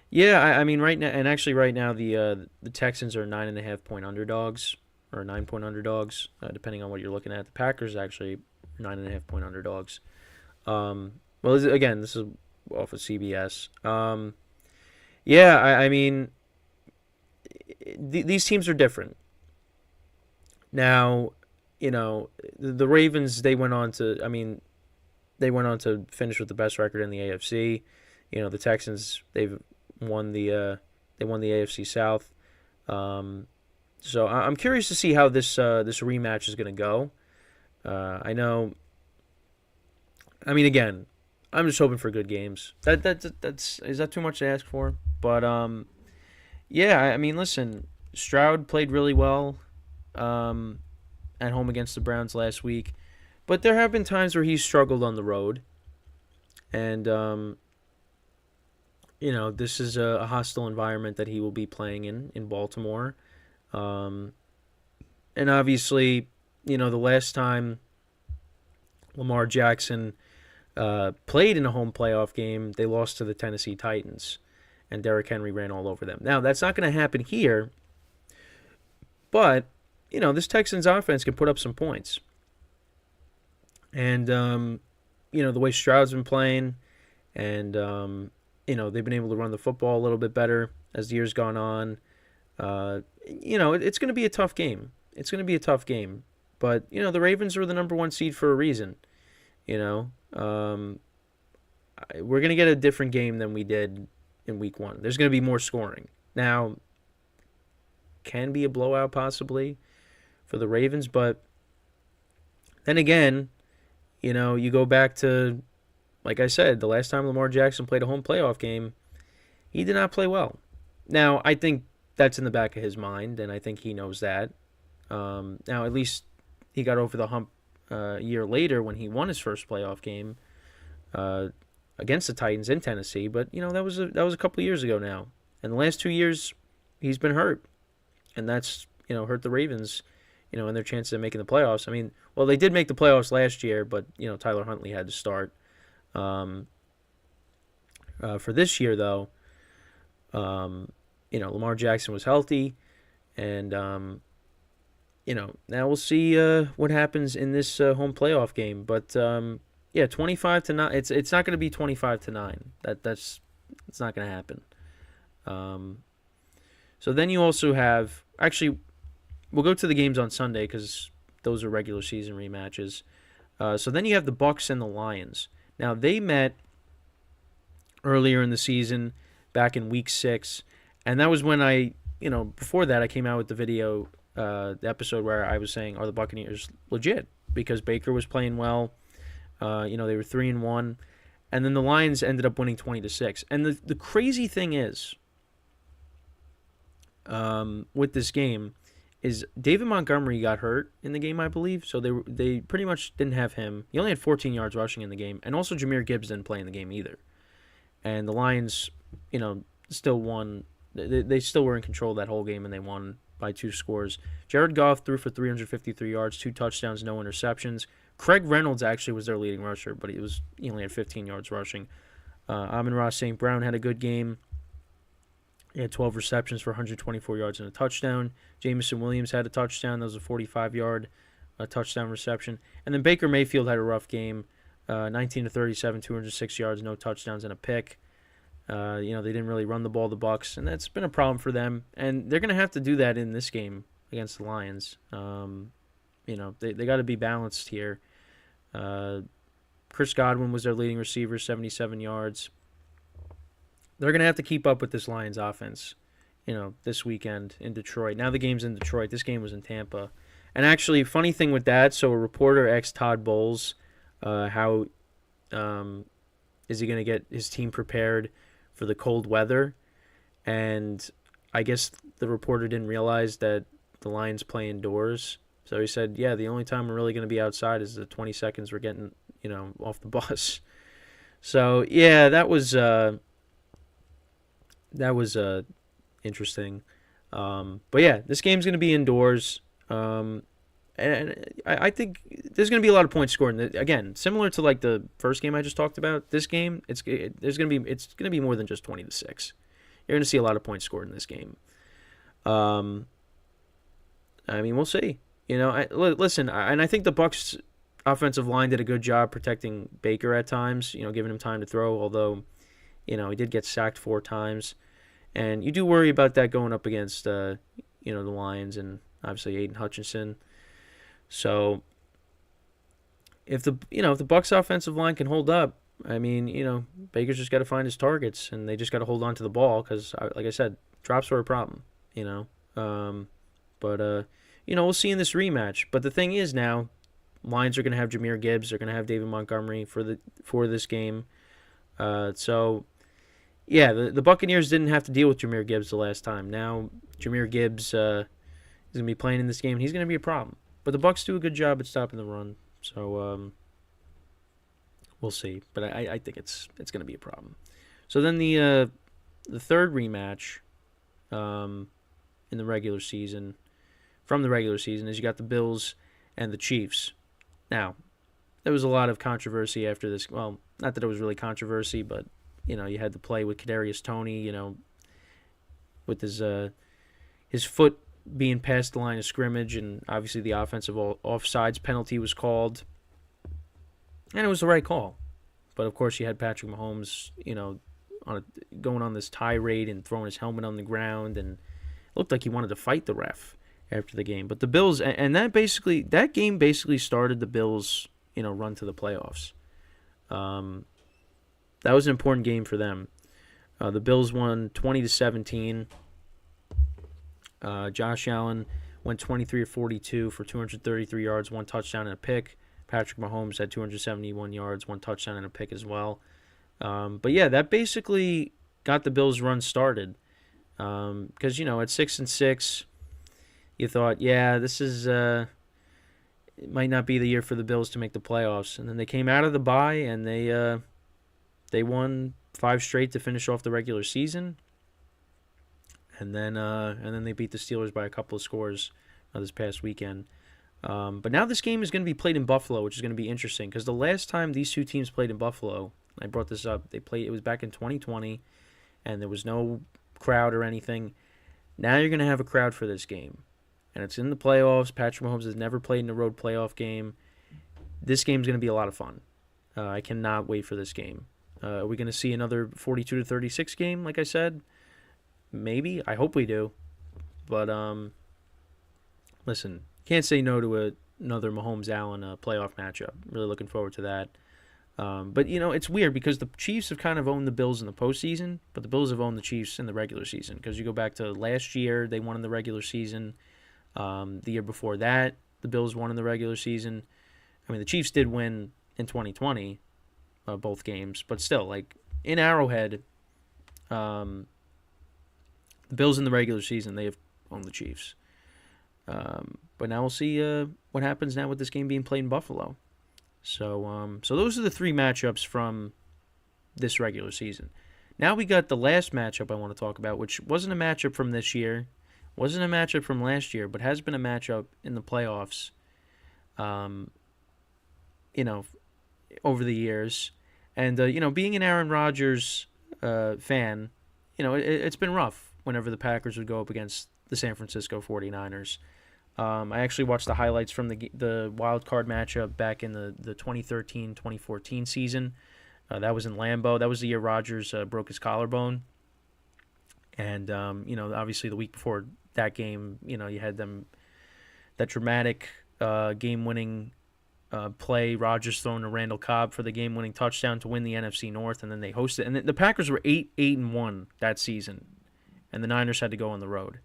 yeah, I mean, right now, the Texans are 9.5-point underdogs, or 9-point underdogs, depending on what you're looking at. The Packers actually 9.5-point underdogs. Well, this is off of CBS. Yeah, I mean, these teams are different. Now, the Ravens, they went on to finish with the best record in the AFC. The Texans, they won the AFC South. So I'm curious to see how this rematch is going to go. Again, I'm just hoping for good games. Is that too much to ask for? But yeah, I mean, listen, Stroud played really well at home against the Browns last week, but there have been times where he's struggled on the road, and this is a hostile environment that he will be playing in Baltimore, and obviously, the last time Lamar Jackson played in a home playoff game, they lost to the Tennessee Titans, and Derrick Henry ran all over them. Now, that's not going to happen here, but, this Texans offense can put up some points. And, the way Stroud's been playing, and, they've been able to run the football a little bit better as the year's gone on. It's going to be a tough game. But, the Ravens were the number 1 seed for a reason. We're going to get a different game than we did in week 1. There's going to be more scoring. Now, can be a blowout possibly for the Ravens, but then again, you go back to, like I said, the last time Lamar Jackson played a home playoff game, he did not play well. Now, I think that's in the back of his mind, and I think he knows that. Now, at least he got over the hump a year later when he won his first playoff game against the Titans in Tennessee, but that was a couple of years ago now. And the last 2 years, he's been hurt, and that's hurt the Ravens, and their chances of making the playoffs. I mean, well, they did make the playoffs last year, but Tyler Huntley had to start. For this year, though, Lamar Jackson was healthy, and now we'll see what happens in this home playoff game. But yeah, 25-9. It's not going to be 25-9. It's not going to happen. So then you also have, actually, we'll go to the games on Sunday because those are regular season rematches. So then you have the Bucs and the Lions. Now, they met earlier in the season, back in Week 6, and that was when before that I came out with the video, the episode where I was saying, are the Buccaneers legit? Because Baker was playing well. They were 3-1, and then the Lions ended up winning 20-6. And the crazy thing is, with this game, is David Montgomery got hurt in the game, I believe. So they pretty much didn't have him. He only had 14 yards rushing in the game, and also Jahmyr Gibbs didn't play in the game either. And the Lions, still won. They still were in control that whole game, and they won by 2 scores. Jared Goff threw for 353 yards, 2 touchdowns, no interceptions. Craig Reynolds actually was their leading rusher, but he only had 15 yards rushing. Amon-Ra St. Brown had a good game. He had 12 receptions for 124 yards and a touchdown. Jameson Williams had a touchdown. That was a 45-yard touchdown reception. And then Baker Mayfield had a rough game. 19 to 37, 206 yards, no touchdowns, and a pick. They didn't really run the ball, the Bucs, and that's been a problem for them. And they're going to have to do that in this game against the Lions. They got to be balanced here. Chris Godwin was their leading receiver, 77 yards. They're going to have to keep up with this Lions offense, this weekend in Detroit. Now the game's in Detroit. This game was in Tampa. And actually, funny thing with that, so a reporter asked Todd Bowles how is he going to get his team prepared for the cold weather. And I guess the reporter didn't realize that the Lions play indoors. So he said, yeah, the only time we're really going to be outside is the 20 seconds we're getting, off the bus. So, yeah, that was interesting. But yeah, this game's going to be indoors. And I think there's going to be a lot of points scored. Again, similar to like the first game I just talked about, this game it's going to be more than just 20-6. You're going to see a lot of points scored in this game. We'll see. Listen, and I think the Bucs offensive line did a good job protecting Baker at times. Giving him time to throw. Although, he did get sacked 4 times, and you do worry about that going up against the Lions and obviously Aiden Hutchinson. So if the Bucs offensive line can hold up, Baker's just got to find his targets, and they just got to hold on to the ball because, like I said, drops were a problem. We'll see in this rematch. But the thing is now, Lions are going to have Jahmyr Gibbs. They're going to have David Montgomery for this game. The Buccaneers didn't have to deal with Jahmyr Gibbs the last time. Now Jahmyr Gibbs is going to be playing in this game, and he's going to be a problem. But the Bucs do a good job at stopping the run, so we'll see. But I think it's going to be a problem. So then the third rematch in the regular season, from the regular season, is you got the Bills and the Chiefs. Now, there was a lot of controversy after this. Well, not that it was really controversy, but you had to play with Kadarius Toney, with his foot being past the line of scrimmage, and obviously the offensive offsides penalty was called, and it was the right call. But of course, you had Patrick Mahomes, going on this tirade and throwing his helmet on the ground, and it looked like he wanted to fight the ref after the game. But the Bills, and that game basically started the Bills, run to the playoffs. That was an important game for them. The Bills won 20-17. Josh Allen went 23 of 42 for 233 yards, 1 touchdown and a pick. Patrick Mahomes had 271 yards, 1 touchdown and a pick as well. But yeah, that basically got the Bills' run started. Because, at 6-6, you thought, yeah, this is it might not be the year for the Bills to make the playoffs. And then they came out of the bye and they won 5 straight to finish off the regular season. And then they beat the Steelers by a couple of scores this past weekend. But now this game is going to be played in Buffalo, which is going to be interesting because the last time these two teams played in Buffalo, I brought this up, it was back in 2020, and there was no crowd or anything. Now you're going to have a crowd for this game, and it's in the playoffs. Patrick Mahomes has never played in a road playoff game. This game's going to be a lot of fun. I cannot wait for this game. Are we going to see another 42-36 game, like I said? Maybe. I hope we do. But, listen, can't say no to another Mahomes-Allen playoff matchup. Really looking forward to that. But, it's weird because the Chiefs have kind of owned the Bills in the postseason, but the Bills have owned the Chiefs in the regular season. Because you go back to last year, they won in the regular season. The year before that, the Bills won in the regular season. The Chiefs did win in 2020, both games. But still, like, in Arrowhead, the Bills in the regular season, they have owned the Chiefs. But now we'll see what happens now with this game being played in Buffalo. So those are the 3 matchups from this regular season. Now we got the last matchup I want to talk about, which wasn't a matchup from this year, wasn't a matchup from last year, but has been a matchup in the playoffs, over the years. And being an Aaron Rodgers fan, it's been rough whenever the Packers would go up against the San Francisco 49ers. I actually watched the highlights from the wild card matchup back in the 2013-2014 season. That was in Lambeau. That was the year Rodgers broke his collarbone. And, obviously the week before that game, you had that dramatic game-winning play, Rodgers throwing to Randall Cobb for the game-winning touchdown to win the NFC North, and then they hosted. And the Packers were 8-1 that season, and the Niners had to go on the road.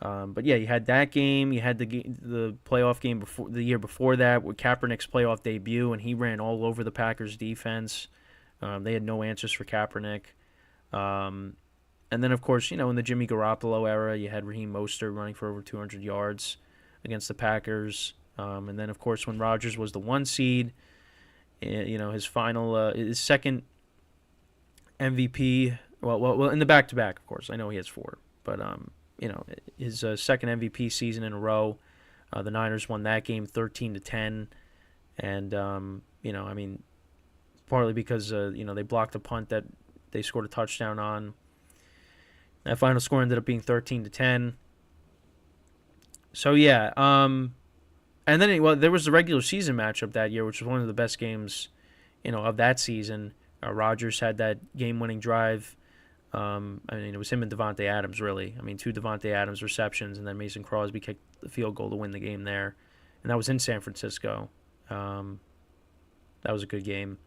But yeah, you had that game. You had the playoff game the year before that with Kaepernick's playoff debut, and he ran all over the Packers defense. They had no answers for Kaepernick. And then, of course, in the Jimmy Garoppolo era, you had Raheem Mostert running for over 200 yards against the Packers. And then, of course, when Rodgers was the 1 seed, his second MVP. Well, in the back-to-back, of course. I know he has 4, but his second MVP season in a row. The Niners won that game 13-10, and partly because they blocked a punt that they scored a touchdown on. That final score ended up being 13-10. So yeah, and then there was the regular season matchup that year, which was one of the best games, of that season. Rodgers had that game-winning drive. It was him and Devontae Adams, really. 2 Devontae Adams receptions, and then Mason Crosby kicked the field goal to win the game there. And that was in San Francisco. That was a good game.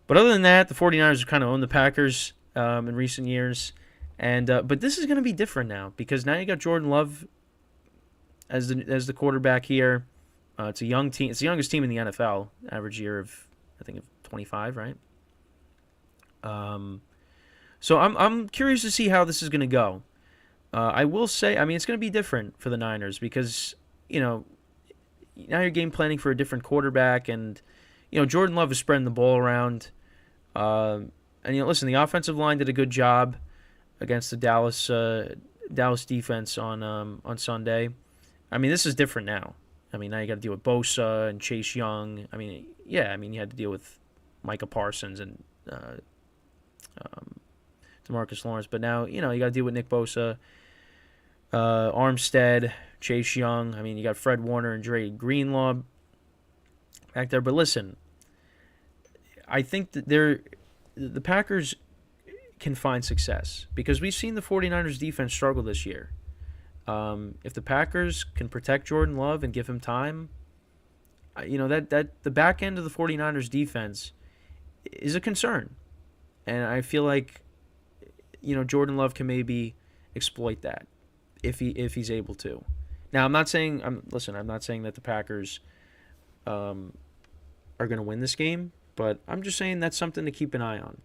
But other than that, the 49ers have kind of owned the Packers in recent years. And but this is going to be different now, because now you got Jordan Love as the quarterback here. It's a young team. It's the youngest team in the NFL. Average year of 25, right? So I'm curious to see how this is going to go. I will say, it's going to be different for the Niners because, now you're game planning for a different quarterback, and, Jordan Love is spreading the ball around. And, listen, the offensive line did a good job against the Dallas defense on Sunday. This is different now. Now you got to deal with Bosa and Chase Young. You had to deal with Micah Parsons and DeMarcus Lawrence, but now you got to deal with Nick Bosa, Armstead, Chase Young. You got Fred Warner and Dre Greenlaw back there. But listen, I think that the Packers can find success because we've seen the 49ers defense struggle this year. If the Packers can protect Jordan Love and give him time, that the back end of the 49ers defense is a concern. And I feel like Jordan Love can maybe exploit that if he's able to. Now, I'm not saying that the Packers are going to win this game, but I'm just saying that's something to keep an eye on.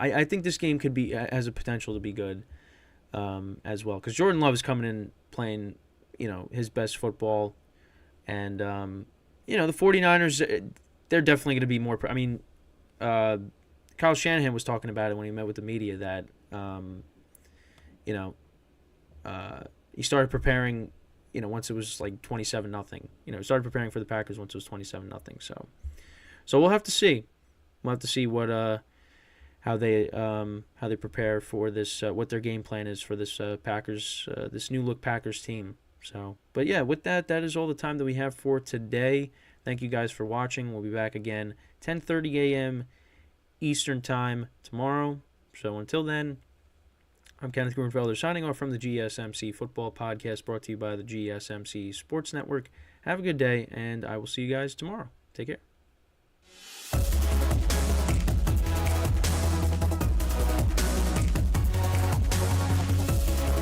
I think this game has a potential to be good as well, because Jordan Love is coming in playing his best football, and the 49ers, they're definitely going to be more. Kyle Shanahan was talking about it when he met with the media that he started preparing once it was like 27-0. He started preparing for the Packers once it was 27-0. So we'll have to see. We'll have to see what how they prepare for this, what their game plan is for this Packers, this new look Packers team. So, but yeah, with that is all the time that we have for today. Thank you guys for watching. We'll be back again 10:30 a.m. Eastern Time tomorrow. So until then, I'm Kenneth Grunfelder signing off from the GSMC Football Podcast, brought to you by the GSMC Sports Network. Have a good day, and I will see you guys tomorrow. Take care.